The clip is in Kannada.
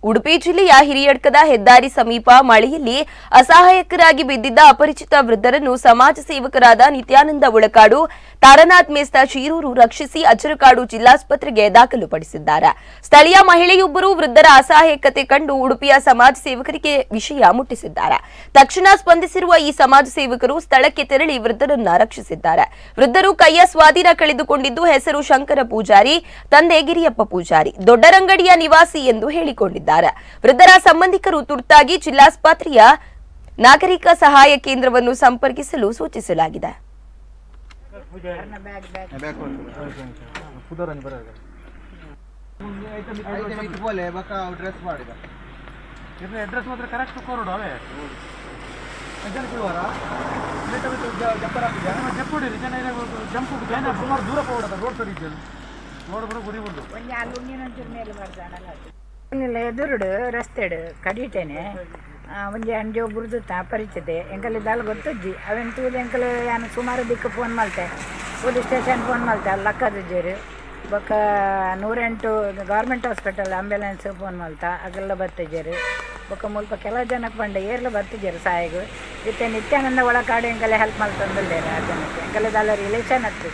ಉಡುಪಿ ಜಿಲ್ಲೆಯ ಹಿರಿಯಡ್ಕದ ಹೆದ್ದಾರಿ ಸಮೀಪ ಮಳೆಯಲ್ಲಿ ಅಸಹಾಯಕರಾಗಿ ಬಿದ್ದಿದ್ದ ಅಪರಿಚಿತ ವೃದ್ಧರನ್ನು ಸಮಾಜ ಸೇವಕರಾದ ನಿತ್ಯಾನಂದ ಉಳಕಾಡು, ತಾರನಾಥ್ ಮೇಸ್ತ ಶಿರೂರು ರಕ್ಷಿಸಿ ಅಜ್ಜರಕಾಡು ಜಿಲ್ಲಾಸ್ಪತ್ರೆಗೆ ದಾಖಲುಪಡಿಸಿದ್ದಾರೆ. ಸ್ಥಳೀಯ ಮಹಿಳೆಯೊಬ್ಬರು ವೃದ್ಧರ ಅಸಹಾಯಕತೆ ಕಂಡು ಉಡುಪಿಯ ಸಮಾಜ ಸೇವಕರಿಗೆ ವಿಷಯ ಮುಟ್ಟಿಸಿದ್ದಾರೆ. ತಕ್ಷಣ ಸ್ಪಂದಿಸಿರುವ ಈ ಸಮಾಜ ಸೇವಕರು ಸ್ಥಳಕ್ಕೆ ತೆರಳಿ ವೃದ್ಧರನ್ನ ರಕ್ಷಿಸಿದ್ದಾರೆ. ವೃದ್ಧರು ಕೈಯ ಸ್ವಾಧೀನ ಕಳೆದುಕೊಂಡಿದ್ದು ಹೆಸರು ಶಂಕರ ಪೂಜಾರಿ, ತಂದೆ ಗಿರಿಯಪ್ಪ ಪೂಜಾರಿ, ದೊಡ್ಡರಂಗಡಿಯ ನಿವಾಸಿ ಎಂದು ಹೇಳಿಕೊಂಡಿದ್ದಾರೆ. ವೃದ್ಧರ ಸಂಬಂಧಿಕರು ತುರ್ತಾಗಿ ಜಿಲ್ಲಾಸ್ಪತ್ರೆಯ ನಾಗರಿಕ ಸಹಾಯ ಕೇಂದ್ರವನ್ನು ಸಂಪರ್ಕಿಸಲು ಸೂಚಿಸಲಾಗಿದೆ. ಎದುರುಡು ರಸ್ತೆಡು ಕಡಿಟೇನೆ ಒಂಜಿ ಅಂಜಿ ಒಬ್ಬರದು ಪರಿಚದೆ ಎಂಕಲ್ ಇದ್ದಾಲ ಗೊತ್ತಜ್ಜಿ ಅವೆನ್ ತೂದು ಎಂಕಲ್ ಯಾನು ಸುಮಾರು ದಿಕ್ಕು ಫೋನ್ ಮಲ್ತೆ, ಪೊಲೀಸ್ ಸ್ಟೇಷನ್ ಫೋನ್ ಮಲ್ತೆ ಅಲ್ಲಿ ಲಕ್ಕದಿದ್ದೀರಿ ಬೊಕ್ಕ 108 government hospital ambulance phone Malta ಅಗೆಲ್ಲ ಬರ್ತಿದ್ದೀರಿ ಬೊಕ್ಕ ಮುಲ್ಪ ಕೆಲವು ಜನಕ್ಕೆ ಬಂಡೆ ಏರ್ಲು ಬರ್ತಿದ್ದೀರಿ ಸಹಾಯಗಳು ಇತ್ತೆ ನಿತ್ಯಾನಂದ ಒಳಕಾಡು ಎಂಕಲೆ ಹೆಲ್ಪ್ ಮಲ್ತಂದಿಲ್ಲ ಆ ಜನಕ್ಕೆ ಎಂಕಲ್ ಇದ್ದಾಲ ರಿಲೇಷನ್ ಹತ್ತು